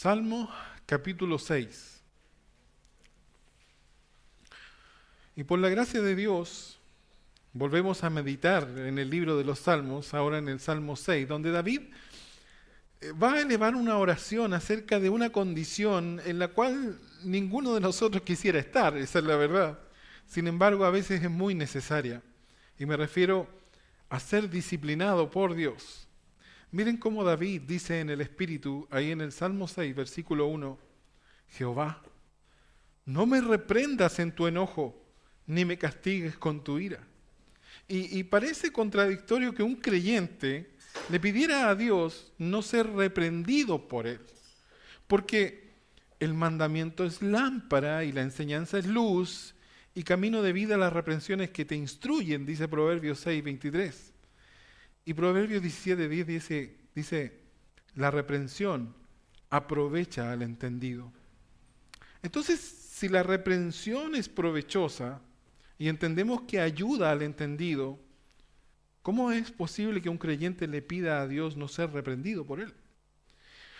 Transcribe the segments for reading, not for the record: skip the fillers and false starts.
Salmo capítulo 6. Y por la gracia de Dios, volvemos a meditar en el libro de los Salmos, ahora en el Salmo 6, donde David va a elevar una oración acerca de una condición en la cual ninguno de nosotros quisiera estar, esa es la verdad. Sin embargo, a veces es muy necesaria. Y me refiero a ser disciplinado por Dios. Miren cómo David dice en el Espíritu, ahí en el Salmo 6, versículo 1, Jehová, no me reprendas en tu enojo, ni me castigues con tu ira. Y parece contradictorio que un creyente le pidiera a Dios no ser reprendido por él, porque el mandamiento es lámpara y la enseñanza es luz, y camino de vida las reprensiones que te instruyen, dice Proverbios 6, 23. Y Proverbios 17:10 dice, la reprensión aprovecha al entendido. Entonces, si la reprensión es provechosa y entendemos que ayuda al entendido, ¿cómo es posible que un creyente le pida a Dios no ser reprendido por él?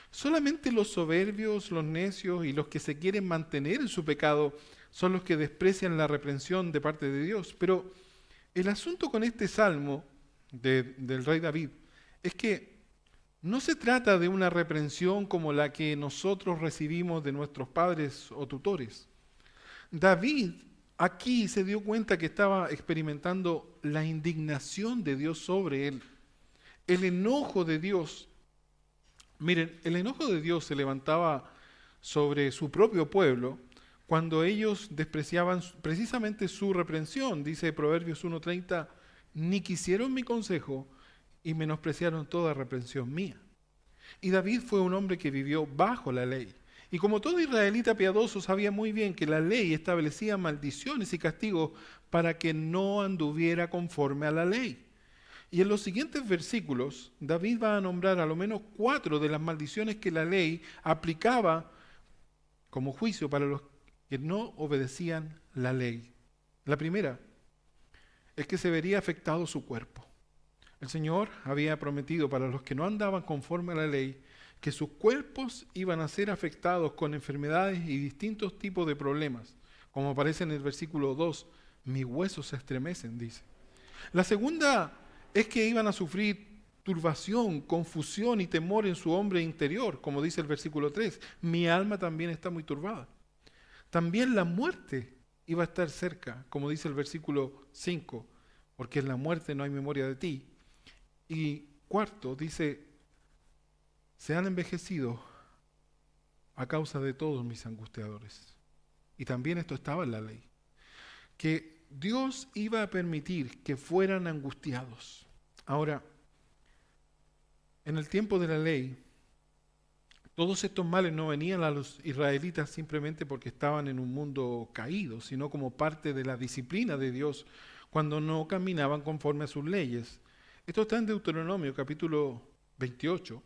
Solamente los soberbios, los necios y los que se quieren mantener en su pecado son los que desprecian la reprensión de parte de Dios. Pero el asunto con este salmo del rey David es que no se trata de una reprensión como la que nosotros recibimos de nuestros padres o tutores. David aquí se dio cuenta que estaba experimentando la indignación de Dios sobre él, el enojo de Dios. Miren, el enojo de Dios se levantaba sobre su propio pueblo cuando ellos despreciaban precisamente su reprensión. Dice Proverbios 1:30, ni quisieron mi consejo y menospreciaron toda reprensión mía. Y David fue un hombre que vivió bajo la ley. Y como todo israelita piadoso sabía muy bien que la ley establecía maldiciones y castigos para que no anduviera conforme a la ley. Y en los siguientes versículos, David va a nombrar a lo menos 4 de las maldiciones que la ley aplicaba como juicio para los que no obedecían la ley. La primera es que se vería afectado su cuerpo. El Señor había prometido para los que no andaban conforme a la ley que sus cuerpos iban a ser afectados con enfermedades y distintos tipos de problemas. Como aparece en el versículo 2, mis huesos se estremecen, dice. La segunda es que iban a sufrir turbación, confusión y temor en su hombre interior, como dice el versículo 3. Mi alma también está muy turbada. También la muerte iba a estar cerca, como dice el versículo 5, porque en la muerte no hay memoria de ti. Y cuarto, dice, se han envejecido a causa de todos mis angustiadores. Y también esto estaba en la ley, que Dios iba a permitir que fueran angustiados. Ahora, en el tiempo de la ley, todos estos males no venían a los israelitas simplemente porque estaban en un mundo caído, sino como parte de la disciplina de Dios cuando no caminaban conforme a sus leyes. Esto está en Deuteronomio capítulo 28,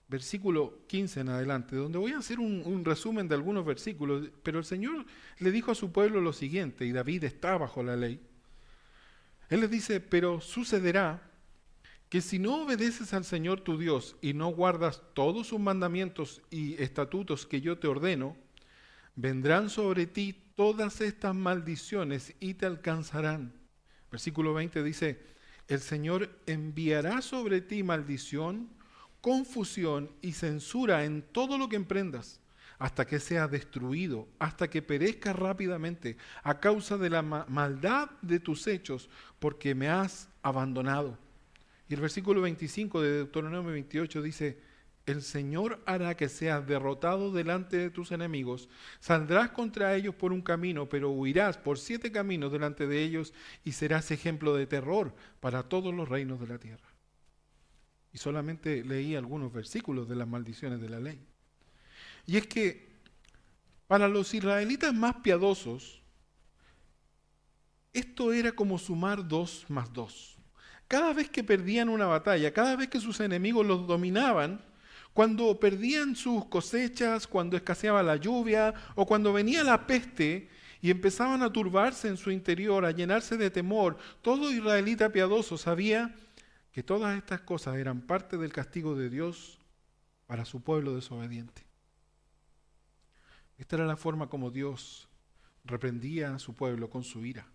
versículo 15 en adelante, donde voy a hacer un resumen de algunos versículos, pero el Señor le dijo a su pueblo lo siguiente, y David está bajo la ley. Él les dice, pero sucederá que si no obedeces al Señor tu Dios y no guardas todos sus mandamientos y estatutos que yo te ordeno, vendrán sobre ti todas estas maldiciones y te alcanzarán. Versículo 20 dice, el Señor enviará sobre ti maldición, confusión y censura en todo lo que emprendas, hasta que sea destruido, hasta que perezca rápidamente, a causa de la maldad de tus hechos, porque me has abandonado. Y el versículo 25 de Deuteronomio 28 dice, el Señor hará que seas derrotado delante de tus enemigos, saldrás contra ellos por un camino, pero huirás por 7 caminos delante de ellos y serás ejemplo de terror para todos los reinos de la tierra. Y solamente leí algunos versículos de las maldiciones de la ley. Y es que para los israelitas más piadosos, esto era como sumar 2 más 2. Cada vez que perdían una batalla, cada vez que sus enemigos los dominaban, cuando perdían sus cosechas, cuando escaseaba la lluvia o cuando venía la peste y empezaban a turbarse en su interior, a llenarse de temor, todo israelita piadoso sabía que todas estas cosas eran parte del castigo de Dios para su pueblo desobediente. Esta era la forma como Dios reprendía a su pueblo con su ira.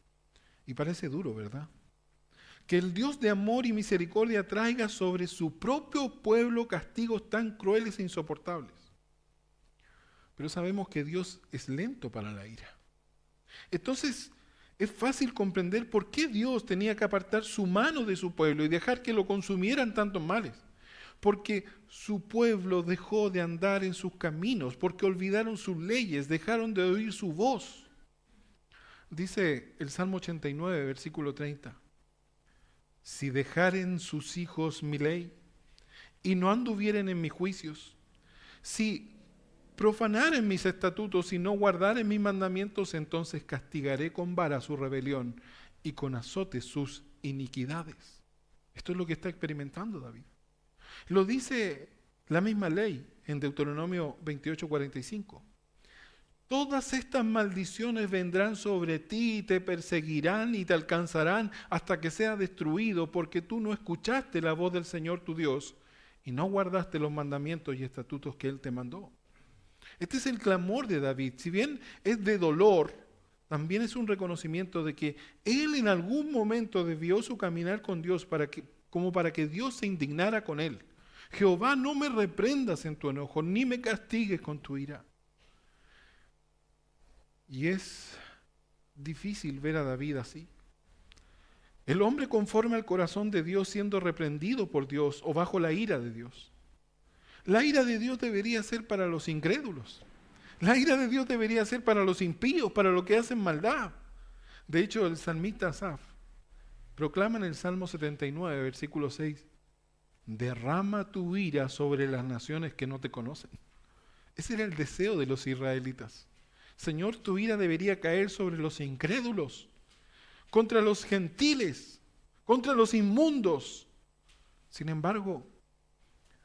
Y parece duro, ¿verdad? Que el Dios de amor y misericordia traiga sobre su propio pueblo castigos tan crueles e insoportables. Pero sabemos que Dios es lento para la ira. Entonces, es fácil comprender por qué Dios tenía que apartar su mano de su pueblo y dejar que lo consumieran tantos males. Porque su pueblo dejó de andar en sus caminos, porque olvidaron sus leyes, dejaron de oír su voz. Dice el Salmo 89, versículo 30. Si dejaren sus hijos mi ley y no anduvieren en mis juicios, si profanaren mis estatutos y no guardaren mis mandamientos, entonces castigaré con vara su rebelión y con azote sus iniquidades. Esto es lo que está experimentando David. Lo dice la misma ley en Deuteronomio 28:45. Todas estas maldiciones vendrán sobre ti y te perseguirán y te alcanzarán hasta que seas destruido, porque tú no escuchaste la voz del Señor tu Dios y no guardaste los mandamientos y estatutos que Él te mandó. Este es el clamor de David. Si bien es de dolor, también es un reconocimiento de que él en algún momento debió su caminar con Dios como para que Dios se indignara con él. Jehová, no me reprendas en tu enojo, ni me castigues con tu ira. Y es difícil ver a David así. El hombre conforme al corazón de Dios siendo reprendido por Dios o bajo la ira de Dios. La ira de Dios debería ser para los incrédulos. La ira de Dios debería ser para los impíos, para los que hacen maldad. De hecho, el salmista Asaf proclama en el Salmo 79, versículo 6, derrama tu ira sobre las naciones que no te conocen. Ese era el deseo de los israelitas. Señor, tu ira debería caer sobre los incrédulos, contra los gentiles, contra los inmundos. Sin embargo,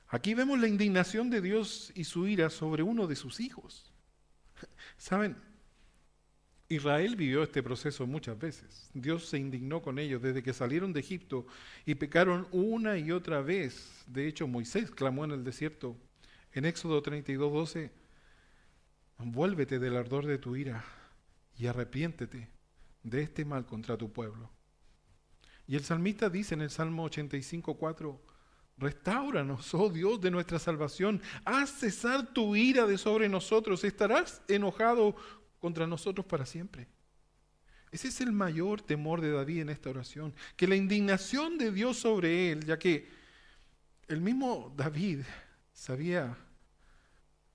aquí vemos la indignación de Dios y su ira sobre uno de sus hijos. ¿Saben? Israel vivió este proceso muchas veces. Dios se indignó con ellos desde que salieron de Egipto y pecaron una y otra vez. De hecho, Moisés clamó en el desierto, en Éxodo 32:12, vuélvete del ardor de tu ira y arrepiéntete de este mal contra tu pueblo. Y el salmista dice en el Salmo 85:4, restáuranos, oh Dios de nuestra salvación, haz cesar tu ira de sobre nosotros, estarás enojado contra nosotros para siempre. Ese es el mayor temor de David en esta oración, que la indignación de Dios sobre él, ya que el mismo David sabía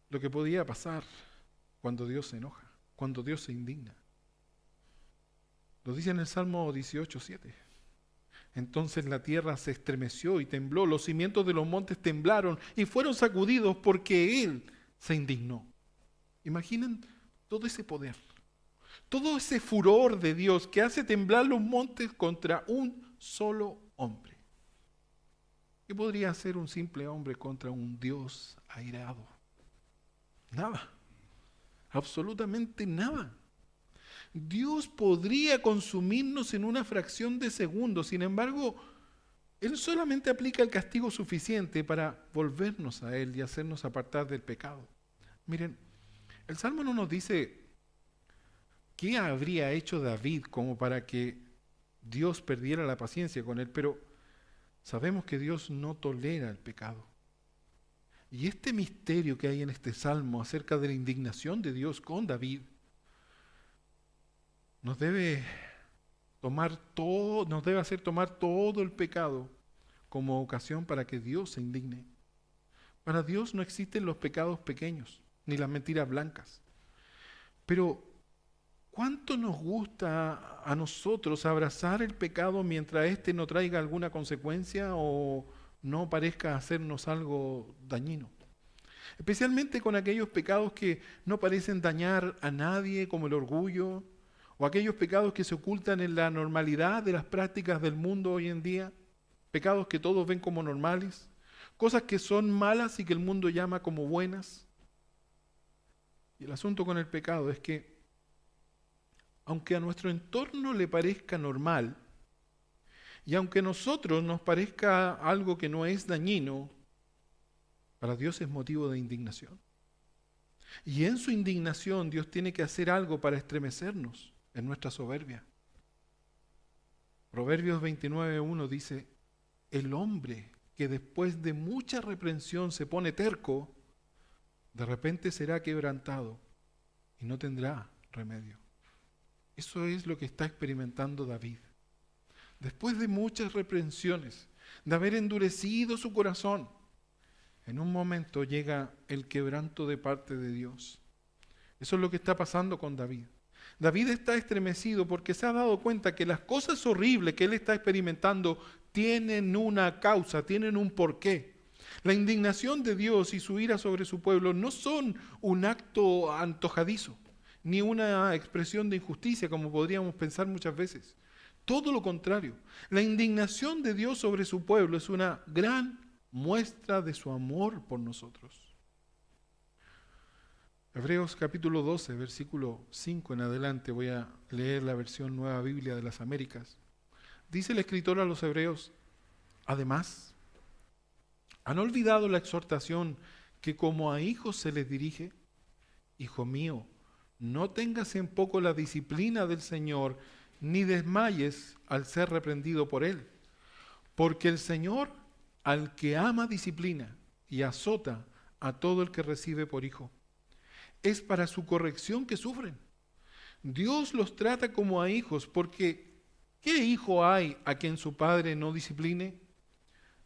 lo que podía pasar cuando Dios se enoja, cuando Dios se indigna. Lo dice en el Salmo 18:7. Entonces la tierra se estremeció y tembló, los cimientos de los montes temblaron y fueron sacudidos porque Él se indignó. Imaginen todo ese poder, todo ese furor de Dios que hace temblar los montes contra un solo hombre. ¿Qué podría hacer un simple hombre contra un Dios airado? Nada, absolutamente nada. Dios podría consumirnos en una fracción de segundo, sin embargo, Él solamente aplica el castigo suficiente para volvernos a Él y hacernos apartar del pecado. Miren, el Salmo no nos dice qué habría hecho David como para que Dios perdiera la paciencia con él, pero sabemos que Dios no tolera el pecado. Y este misterio que hay en este Salmo acerca de la indignación de Dios con David, nos debe hacer tomar todo el pecado como ocasión para que Dios se indigne. Para Dios no existen los pecados pequeños, ni las mentiras blancas. Pero, ¿cuánto nos gusta a nosotros abrazar el pecado mientras éste no traiga alguna consecuencia o no parezca hacernos algo dañino? Especialmente con aquellos pecados que no parecen dañar a nadie, como el orgullo, o aquellos pecados que se ocultan en la normalidad de las prácticas del mundo hoy en día, pecados que todos ven como normales, cosas que son malas y que el mundo llama como buenas. Y el asunto con el pecado es que, aunque a nuestro entorno le parezca normal, y aunque a nosotros nos parezca algo que no es dañino, para Dios es motivo de indignación. Y en su indignación Dios tiene que hacer algo para estremecernos en nuestra soberbia. Proverbios 29:1 dice, el hombre que después de mucha reprensión se pone terco, de repente será quebrantado y no tendrá remedio. Eso es lo que está experimentando David. Después de muchas reprensiones, de haber endurecido su corazón, en un momento llega el quebranto de parte de Dios. Eso es lo que está pasando con David. David está estremecido porque se ha dado cuenta que las cosas horribles que él está experimentando tienen una causa, tienen un porqué. La indignación de Dios y su ira sobre su pueblo no son un acto antojadizo, ni una expresión de injusticia como podríamos pensar muchas veces. Todo lo contrario, la indignación de Dios sobre su pueblo es una gran muestra de su amor por nosotros. Hebreos capítulo 12, versículo 5 en adelante, voy a leer la versión Nueva Biblia de las Américas. Dice el escritor a los hebreos, además, ¿han olvidado la exhortación que como a hijos se les dirige? Hijo mío, no tengas en poco la disciplina del Señor, ni desmayes al ser reprendido por Él. Porque el Señor, al que ama, disciplina y azota a todo el que recibe por hijo. Es para su corrección que sufren. Dios los trata como a hijos, porque ¿qué hijo hay a quien su padre no discipline?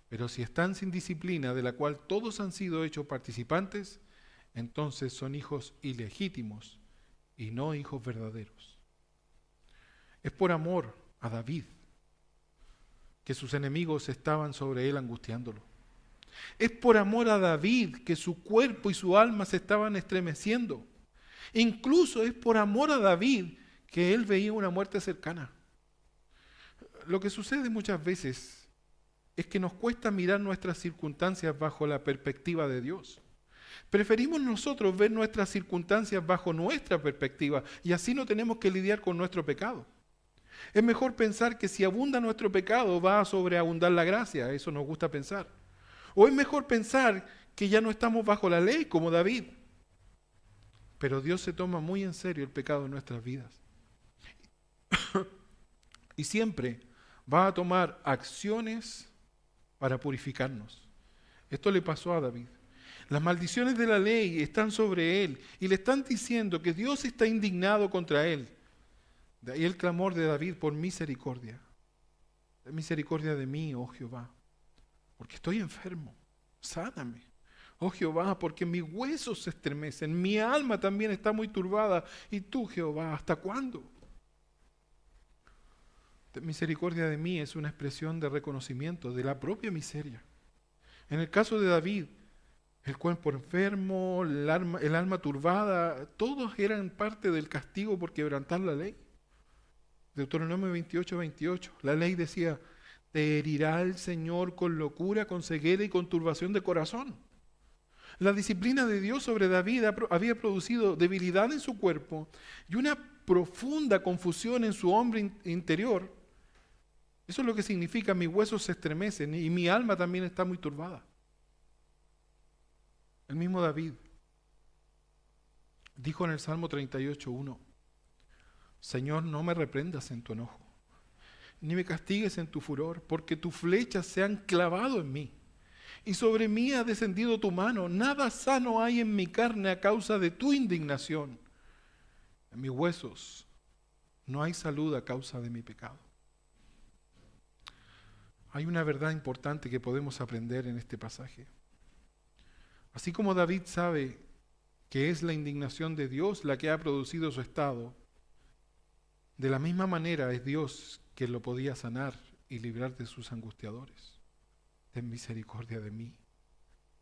Pero si están sin disciplina, de la cual todos han sido hechos participantes, entonces son hijos ilegítimos y no hijos verdaderos. Es por amor a David que sus enemigos estaban sobre él angustiándolo. Es por amor a David que su cuerpo y su alma se estaban estremeciendo. Incluso es por amor a David que él veía una muerte cercana. Lo que sucede muchas veces es que nos cuesta mirar nuestras circunstancias bajo la perspectiva de Dios. Preferimos nosotros ver nuestras circunstancias bajo nuestra perspectiva y así no tenemos que lidiar con nuestro pecado. Es mejor pensar que si abunda nuestro pecado va a sobreabundar la gracia, eso nos gusta pensar. O es mejor pensar que ya no estamos bajo la ley como David. Pero Dios se toma muy en serio el pecado en nuestras vidas. Y siempre va a tomar acciones para purificarnos. Esto le pasó a David. Las maldiciones de la ley están sobre él y le están diciendo que Dios está indignado contra él. De ahí el clamor de David por misericordia. Ten misericordia de mí, oh Jehová, porque estoy enfermo. Sáname, oh Jehová, porque mis huesos se estremecen. Mi alma también está muy turbada. Y tú, Jehová, ¿hasta cuándo? Ten misericordia de mí es una expresión de reconocimiento de la propia miseria. En el caso de David, el cuerpo enfermo, el alma turbada, todos eran parte del castigo por quebrantar la ley. Deuteronomio 28:28, la ley decía, te herirá el Señor con locura, con ceguera y con turbación de corazón. La disciplina de Dios sobre David había producido debilidad en su cuerpo y una profunda confusión en su hombre interior. Eso es lo que significa mis huesos se estremecen y mi alma también está muy turbada. El mismo David dijo en el Salmo 38:1, Señor, no me reprendas en tu enojo, ni me castigues en tu furor, porque tus flechas se han clavado en mí, y sobre mí ha descendido tu mano. Nada sano hay en mi carne a causa de tu indignación. En mis huesos no hay salud a causa de mi pecado. Hay una verdad importante que podemos aprender en este pasaje. Así como David sabe que es la indignación de Dios la que ha producido su estado, de la misma manera es Dios quien lo podía sanar y librar de sus angustiadores. Ten misericordia de mí,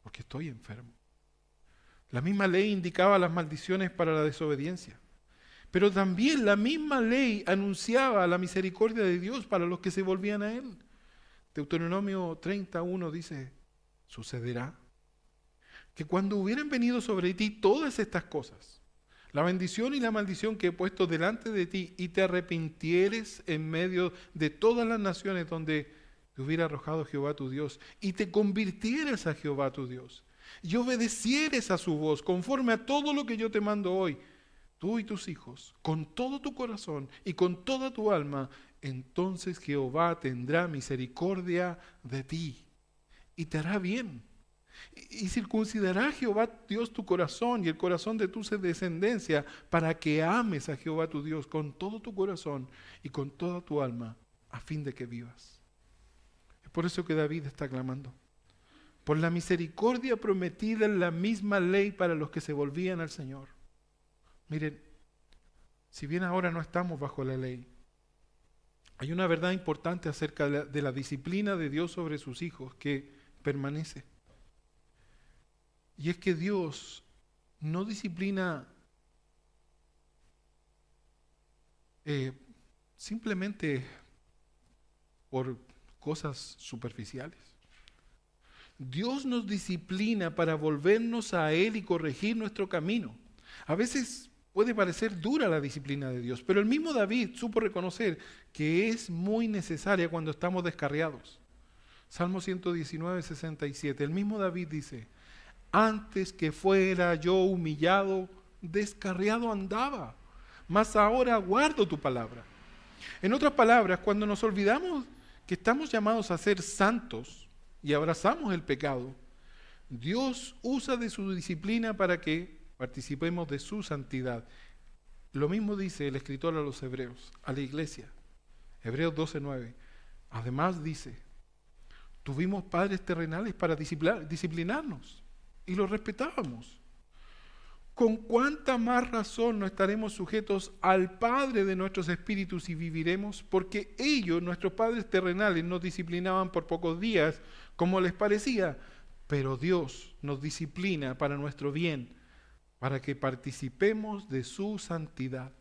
porque estoy enfermo. La misma ley indicaba las maldiciones para la desobediencia, pero también la misma ley anunciaba la misericordia de Dios para los que se volvían a Él. Deuteronomio 30:1 dice, sucederá que cuando hubieran venido sobre ti todas estas cosas, la bendición y la maldición que he puesto delante de ti, y te arrepintieres en medio de todas las naciones donde te hubiera arrojado Jehová tu Dios, y te convirtieres a Jehová tu Dios, y obedecieres a su voz, conforme a todo lo que yo te mando hoy, tú y tus hijos, con todo tu corazón y con toda tu alma, entonces Jehová tendrá misericordia de ti y te hará bien. Y circuncidará Jehová Dios tu corazón y el corazón de tu descendencia, para que ames a Jehová tu Dios con todo tu corazón y con toda tu alma, a fin de que vivas. Es por eso que David está clamando por la misericordia prometida en la misma ley para los que se volvían al Señor. Miren, si bien ahora no estamos bajo la ley, hay una verdad importante acerca de la disciplina de Dios sobre sus hijos que permanece. Y es que Dios no disciplina simplemente por cosas superficiales. Dios nos disciplina para volvernos a Él y corregir nuestro camino. A veces puede parecer dura la disciplina de Dios, pero el mismo David supo reconocer que es muy necesaria cuando estamos descarriados. Salmo 119, 67. El mismo David dice: antes que fuera yo humillado, descarriado andaba, mas ahora guardo tu palabra. En otras palabras, cuando nos olvidamos que estamos llamados a ser santos y abrazamos el pecado, Dios usa de su disciplina para que participemos de su santidad. Lo mismo dice el escritor a los hebreos, a la iglesia. Hebreos 12:9. Además dice: tuvimos padres terrenales para disciplinarnos y los respetábamos. ¿Con cuánta más razón no estaremos sujetos al Padre de nuestros espíritus y viviremos? Porque ellos, nuestros padres terrenales, nos disciplinaban por pocos días, como les parecía, pero Dios nos disciplina para nuestro bien, para que participemos de su santidad.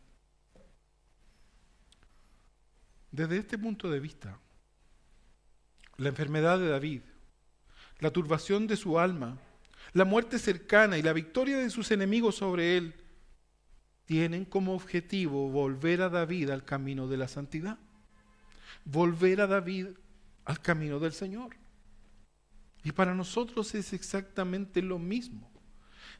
Desde este punto de vista, la enfermedad de David, la turbación de su alma, la muerte cercana y la victoria de sus enemigos sobre él tienen como objetivo volver a David al camino de la santidad, volver a David al camino del Señor. Y para nosotros es exactamente lo mismo.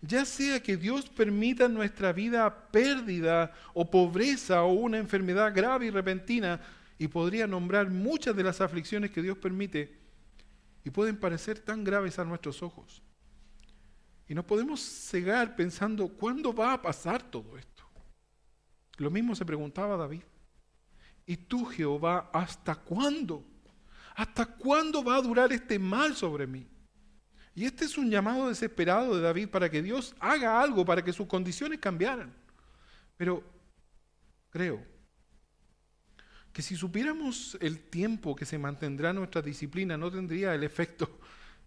Ya sea que Dios permita en nuestra vida pérdida o pobreza o una enfermedad grave y repentina, y podría nombrar muchas de las aflicciones que Dios permite y pueden parecer tan graves a nuestros ojos. Y nos podemos cegar pensando, ¿cuándo va a pasar todo esto? Lo mismo se preguntaba David. ¿Y tú, Jehová, hasta cuándo? ¿Hasta cuándo va a durar este mal sobre mí? Y este es un llamado desesperado de David para que Dios haga algo, para que sus condiciones cambiaran. Pero creo que si supiéramos el tiempo que se mantendrá nuestra disciplina, no tendría el efecto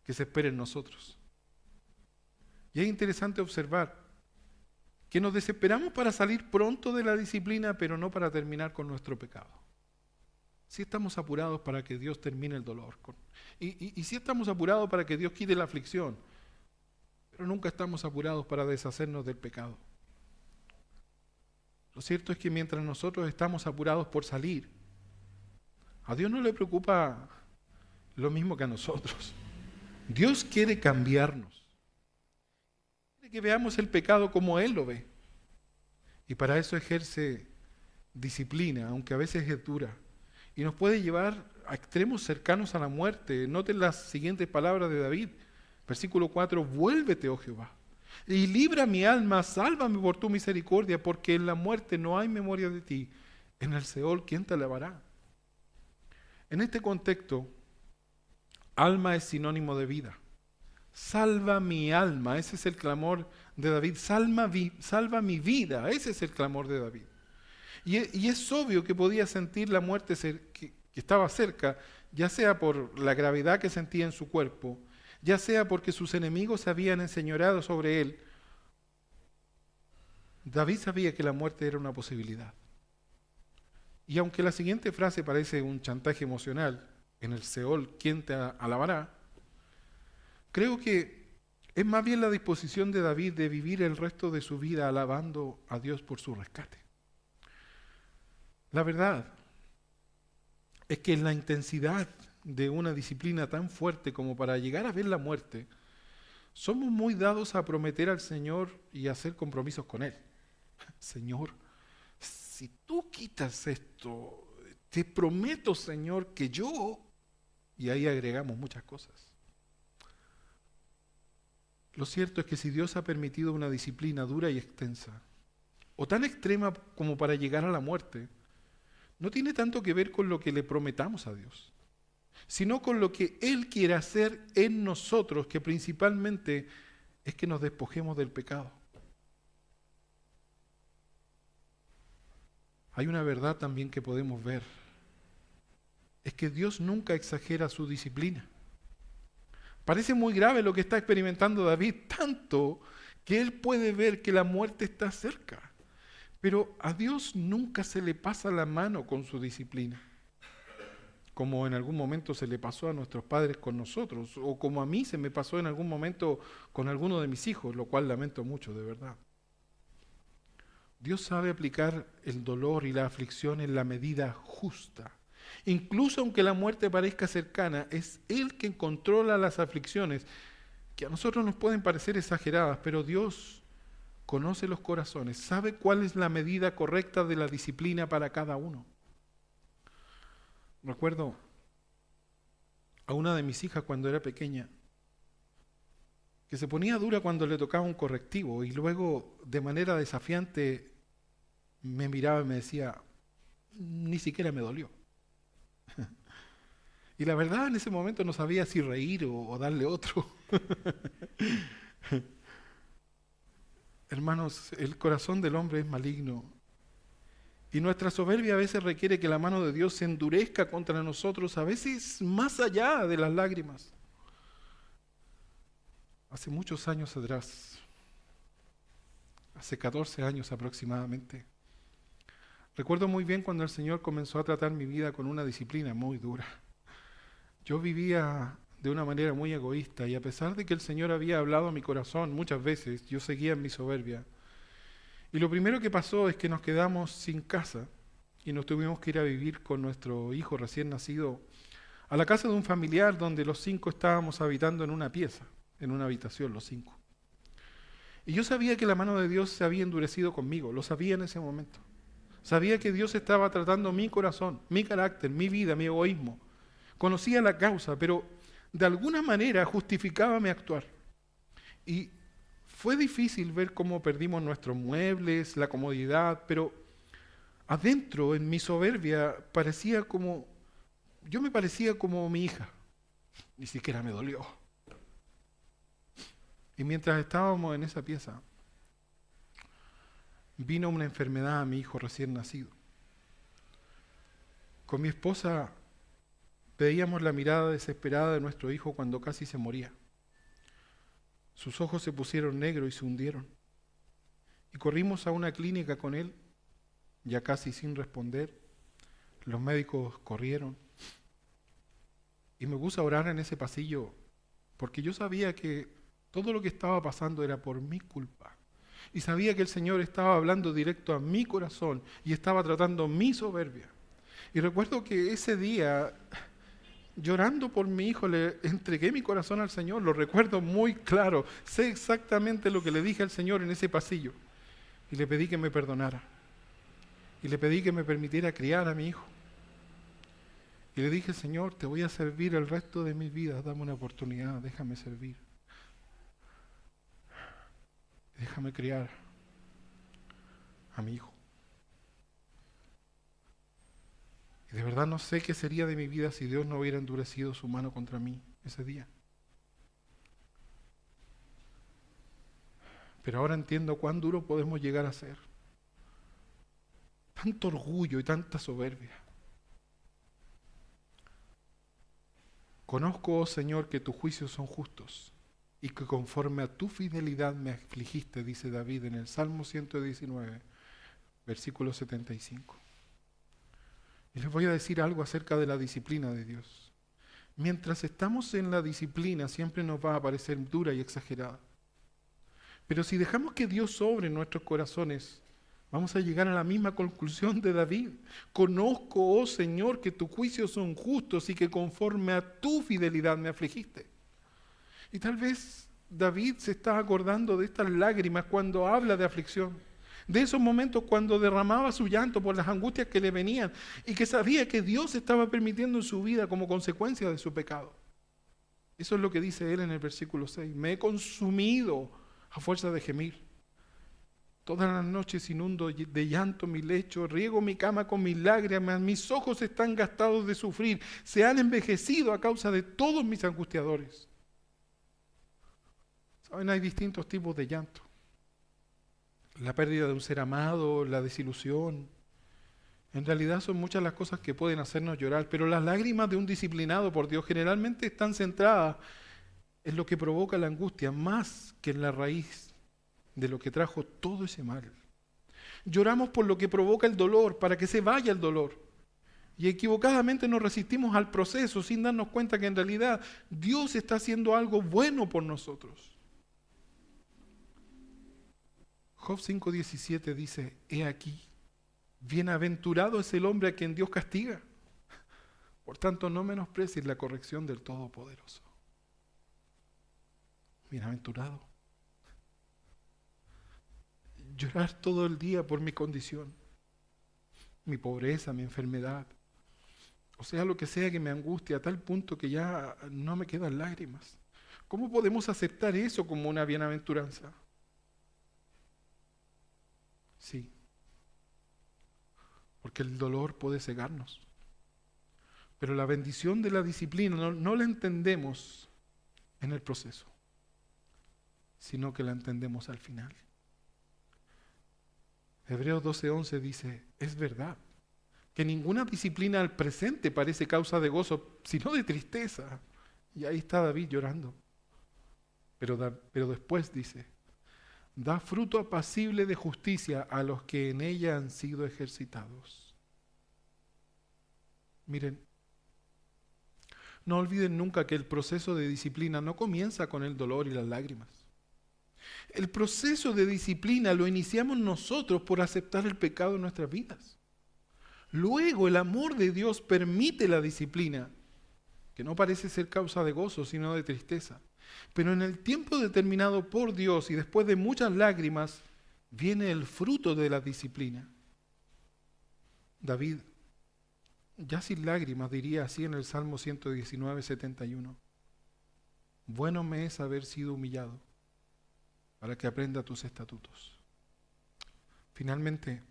que se espera en nosotros. Y es interesante observar que nos desesperamos para salir pronto de la disciplina, pero no para terminar con nuestro pecado. Sí estamos apurados para que Dios termine el dolor. Y sí estamos apurados para que Dios quite la aflicción, pero nunca estamos apurados para deshacernos del pecado. Lo cierto es que mientras nosotros estamos apurados por salir, a Dios no le preocupa lo mismo que a nosotros. Dios quiere cambiarnos. Que veamos el pecado como Él lo ve. Y para eso ejerce disciplina, aunque a veces es dura. Y nos puede llevar a extremos cercanos a la muerte. Noten las siguientes palabras de David. Versículo 4, vuélvete, oh Jehová, y libra mi alma, sálvame por tu misericordia, porque en la muerte no hay memoria de ti. En el Seol, ¿quién te alabará? En este contexto, alma es sinónimo de vida. Salva mi alma, ese es el clamor de David. Salva mi vida, ese es el clamor de David. Y es obvio que podía sentir la muerte que estaba cerca, ya sea por la gravedad que sentía en su cuerpo, ya sea porque sus enemigos se habían enseñoreado sobre él. David sabía que la muerte era una posibilidad. Y aunque la siguiente frase parece un chantaje emocional, en el Seol, ¿quién te alabará? Creo que es más bien la disposición de David de vivir el resto de su vida alabando a Dios por su rescate. La verdad es que en la intensidad de una disciplina tan fuerte como para llegar a ver la muerte, Somos muy dados a prometer al Señor y a hacer compromisos con Él. Señor, si tú quitas esto, te prometo, Señor, que yo... Y ahí agregamos muchas cosas. Lo cierto es que si Dios ha permitido una disciplina dura y extensa, o tan extrema como para llegar a la muerte, no tiene tanto que ver con lo que le prometamos a Dios, sino con lo que Él quiere hacer en nosotros, que principalmente es que nos despojemos del pecado. Hay una verdad también que podemos ver, es que Dios nunca exagera su disciplina. Parece muy grave lo que está experimentando David, tanto que él puede ver que la muerte está cerca. Pero a Dios nunca se le pasa la mano con su disciplina, como en algún momento se le pasó a nuestros padres con nosotros, o como a mí se me pasó en algún momento con alguno de mis hijos, lo cual lamento mucho, de verdad. Dios sabe aplicar el dolor y la aflicción en la medida justa. Incluso aunque la muerte parezca cercana, es Él quien controla las aflicciones, que a nosotros nos pueden parecer exageradas, pero Dios conoce los corazones, sabe cuál es la medida correcta de la disciplina para cada uno. Recuerdo a una de mis hijas cuando era pequeña, que se ponía dura cuando le tocaba un correctivo y luego de manera desafiante me miraba y me decía, ni siquiera me dolió. Y la verdad en ese momento no sabía si reír o darle otro. Hermanos, el corazón del hombre es maligno y nuestra soberbia a veces requiere que la mano de Dios se endurezca contra nosotros, a veces más allá de las lágrimas. Hace muchos años atrás, hace 14 años aproximadamente, recuerdo muy bien cuando el Señor comenzó a tratar mi vida con una disciplina muy dura. Yo vivía de una manera muy egoísta y a pesar de que el Señor había hablado a mi corazón muchas veces, yo seguía en mi soberbia. Y lo primero que pasó es que nos quedamos sin casa y nos tuvimos que ir a vivir con nuestro hijo recién nacido a la casa de un familiar donde los 5 estábamos habitando en una pieza, en una habitación los 5. Y yo sabía que la mano de Dios se había endurecido conmigo, lo sabía en ese momento. Sabía que Dios estaba tratando mi corazón, mi carácter, mi vida, mi egoísmo. Conocía la causa, pero de alguna manera justificaba mi actuar. Y fue difícil ver cómo perdimos nuestros muebles, la comodidad, pero adentro, en mi soberbia, yo me parecía como mi hija. Ni siquiera me dolió. Y mientras estábamos en esa pieza, vino una enfermedad a mi hijo recién nacido. Con mi esposa veíamos la mirada desesperada de nuestro hijo cuando casi se moría. Sus ojos se pusieron negros y se hundieron. Y corrimos a una clínica con él, ya casi sin responder. Los médicos corrieron. Y me puse a orar en ese pasillo, porque yo sabía que todo lo que estaba pasando era por mi culpa. Y sabía que el Señor estaba hablando directo a mi corazón y estaba tratando mi soberbia. Y recuerdo que ese día, llorando por mi hijo, le entregué mi corazón al Señor, lo recuerdo muy claro, sé exactamente lo que le dije al Señor en ese pasillo. Y le pedí que me perdonara. Y le pedí que me permitiera criar a mi hijo. Y le dije, Señor, te voy a servir el resto de mi vida, dame una oportunidad, déjame servir. Déjame criar a mi hijo. Y de verdad no sé qué sería de mi vida si Dios no hubiera endurecido su mano contra mí ese día. Pero ahora entiendo cuán duro podemos llegar a ser. Tanto orgullo y tanta soberbia. Conozco, oh Señor, que tus juicios son justos y que conforme a tu fidelidad me afligiste, dice David en el Salmo 119, versículo 75. Y les voy a decir algo acerca de la disciplina de Dios. Mientras estamos en la disciplina, siempre nos va a parecer dura y exagerada. Pero si dejamos que Dios sobre en nuestros corazones, vamos a llegar a la misma conclusión de David. Conozco, oh Señor, que tus juicios son justos y que conforme a tu fidelidad me afligiste. Y tal vez David se está acordando de estas lágrimas cuando habla de aflicción, de esos momentos cuando derramaba su llanto por las angustias que le venían y que sabía que Dios estaba permitiendo en su vida como consecuencia de su pecado. Eso es lo que dice él en el versículo 6. Me he consumido a fuerza de gemir. Todas las noches inundo de llanto mi lecho, riego mi cama con mis lágrimas, mis ojos están gastados de sufrir, se han envejecido a causa de todos mis angustiadores. Saben, hay distintos tipos de llanto. La pérdida de un ser amado, la desilusión. En realidad son muchas las cosas que pueden hacernos llorar, pero las lágrimas de un disciplinado por Dios generalmente están centradas en lo que provoca la angustia, más que en la raíz de lo que trajo todo ese mal. Lloramos por lo que provoca el dolor, para que se vaya el dolor. Y equivocadamente nos resistimos al proceso sin darnos cuenta que en realidad Dios está haciendo algo bueno por nosotros. Job 5:17 dice, he aquí, bienaventurado es el hombre a quien Dios castiga. Por tanto, no menosprecies la corrección del Todopoderoso. Bienaventurado. Llorar todo el día por mi condición, mi pobreza, mi enfermedad, o sea, lo que sea que me angustia a tal punto que ya no me quedan lágrimas. ¿Cómo podemos aceptar eso como una bienaventuranza? Sí, porque el dolor puede cegarnos. Pero la bendición de la disciplina no la entendemos en el proceso, sino que la entendemos al final. Hebreos 12:11 dice, es verdad, que ninguna disciplina al presente parece causa de gozo, sino de tristeza. Y ahí está David llorando. Pero después dice, da fruto apacible de justicia a los que en ella han sido ejercitados. Miren, no olviden nunca que el proceso de disciplina no comienza con el dolor y las lágrimas. El proceso de disciplina lo iniciamos nosotros por aceptar el pecado en nuestras vidas. Luego el amor de Dios permite la disciplina, que no parece ser causa de gozo, sino de tristeza. Pero en el tiempo determinado por Dios y después de muchas lágrimas, viene el fruto de la disciplina. David, ya sin lágrimas, diría así en el Salmo 119:71. Bueno me es haber sido humillado, para que aprenda tus estatutos. Finalmente,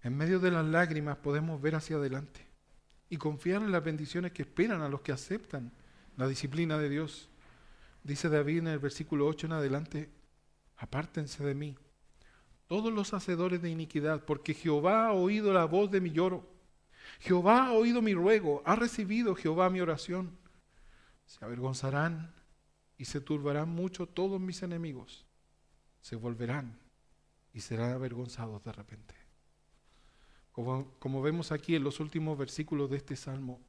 en medio de las lágrimas podemos ver hacia adelante y confiar en las bendiciones que esperan a los que aceptan la disciplina de Dios. Dice David en el versículo 8 en adelante, apártense de mí, todos los hacedores de iniquidad, porque Jehová ha oído la voz de mi lloro. Jehová ha oído mi ruego, ha recibido Jehová mi oración. Se avergonzarán y se turbarán mucho todos mis enemigos. Se volverán y serán avergonzados de repente. Como vemos aquí en los últimos versículos de este salmo,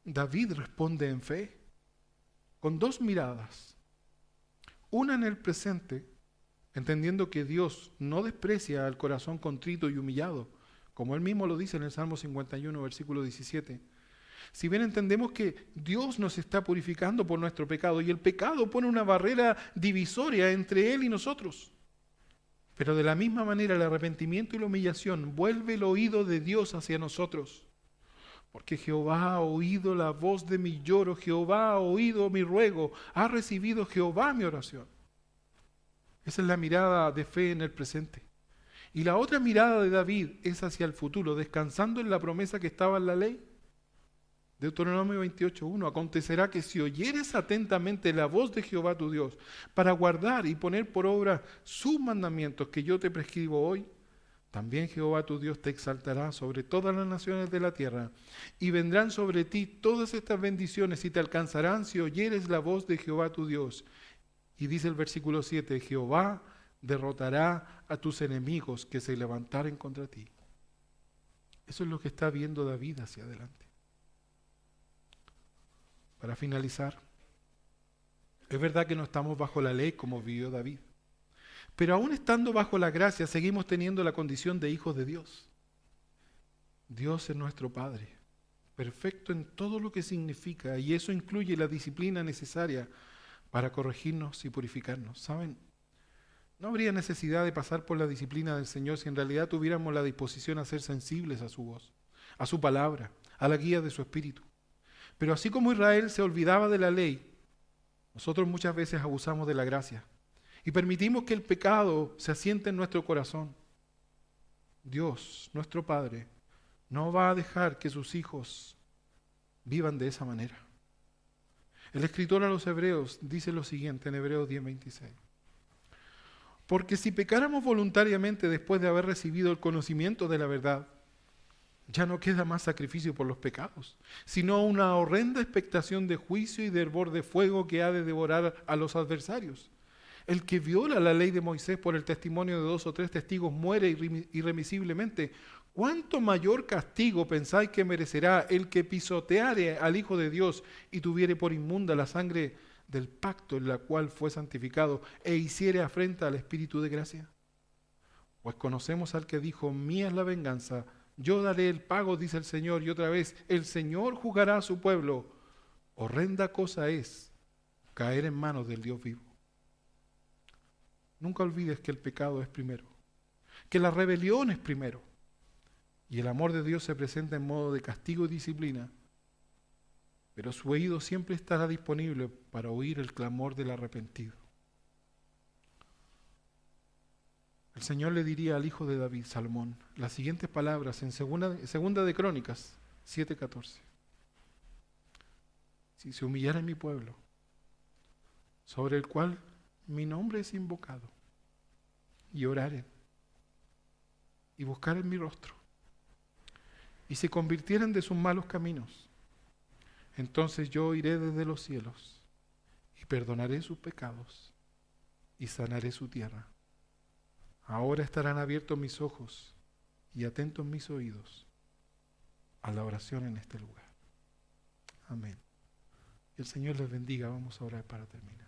David responde en fe con dos miradas. Una en el presente, entendiendo que Dios no desprecia al corazón contrito y humillado, como él mismo lo dice en el Salmo 51, versículo 17. Si bien entendemos que Dios nos está purificando por nuestro pecado y el pecado pone una barrera divisoria entre Él y nosotros. Pero de la misma manera el arrepentimiento y la humillación vuelve el oído de Dios hacia nosotros. Porque Jehová ha oído la voz de mi lloro, Jehová ha oído mi ruego, ha recibido Jehová mi oración. Esa es la mirada de fe en el presente. Y la otra mirada de David es hacia el futuro, descansando en la promesa que estaba en la ley. Deuteronomio 28:1, acontecerá que si oyeres atentamente la voz de Jehová tu Dios, para guardar y poner por obra sus mandamientos que yo te prescribo hoy, también Jehová tu Dios te exaltará sobre todas las naciones de la tierra, y vendrán sobre ti todas estas bendiciones y te alcanzarán si oyeres la voz de Jehová tu Dios. Y dice el versículo 7, Jehová derrotará a tus enemigos que se levantaren contra ti. Eso es lo que está viendo David hacia adelante. Para finalizar, es verdad que no estamos bajo la ley como vivió David, pero aún estando bajo la gracia seguimos teniendo la condición de hijos de Dios. Dios es nuestro Padre, perfecto en todo lo que significa, y eso incluye la disciplina necesaria para corregirnos y purificarnos. ¿Saben? No habría necesidad de pasar por la disciplina del Señor si en realidad tuviéramos la disposición a ser sensibles a su voz, a su palabra, a la guía de su Espíritu. Pero así como Israel se olvidaba de la ley, nosotros muchas veces abusamos de la gracia y permitimos que el pecado se asiente en nuestro corazón. Dios, nuestro Padre, no va a dejar que sus hijos vivan de esa manera. El escritor a los Hebreos dice lo siguiente en Hebreos 10:26. Porque si pecáramos voluntariamente después de haber recibido el conocimiento de la verdad, ya no queda más sacrificio por los pecados, sino una horrenda expectación de juicio y de hervor de fuego que ha de devorar a los adversarios. El que viola la ley de Moisés por el testimonio de 2 o 3 testigos muere irremisiblemente. ¿Cuánto mayor castigo pensáis que merecerá el que pisoteare al Hijo de Dios y tuviere por inmunda la sangre del pacto en la cual fue santificado e hiciere afrenta al Espíritu de gracia? Pues conocemos al que dijo: mía es la venganza, yo daré el pago, dice el Señor. Y otra vez, el Señor juzgará a su pueblo. Horrenda cosa es caer en manos del Dios vivo. Nunca olvides que el pecado es primero, que la rebelión es primero, y el amor de Dios se presenta en modo de castigo y disciplina, pero su oído siempre estará disponible para oír el clamor del arrepentido. El Señor le diría al hijo de David, Salomón, las siguientes palabras en segunda de Crónicas 7:14. Si se humillara mi pueblo, sobre el cual mi nombre es invocado, y oraren, y buscaren mi rostro, y se convirtieran de sus malos caminos, entonces yo iré desde los cielos, y perdonaré sus pecados, y sanaré su tierra. Ahora estarán abiertos mis ojos, y atentos mis oídos, a la oración en este lugar. Amén. Que el Señor les bendiga. Vamos a orar para terminar.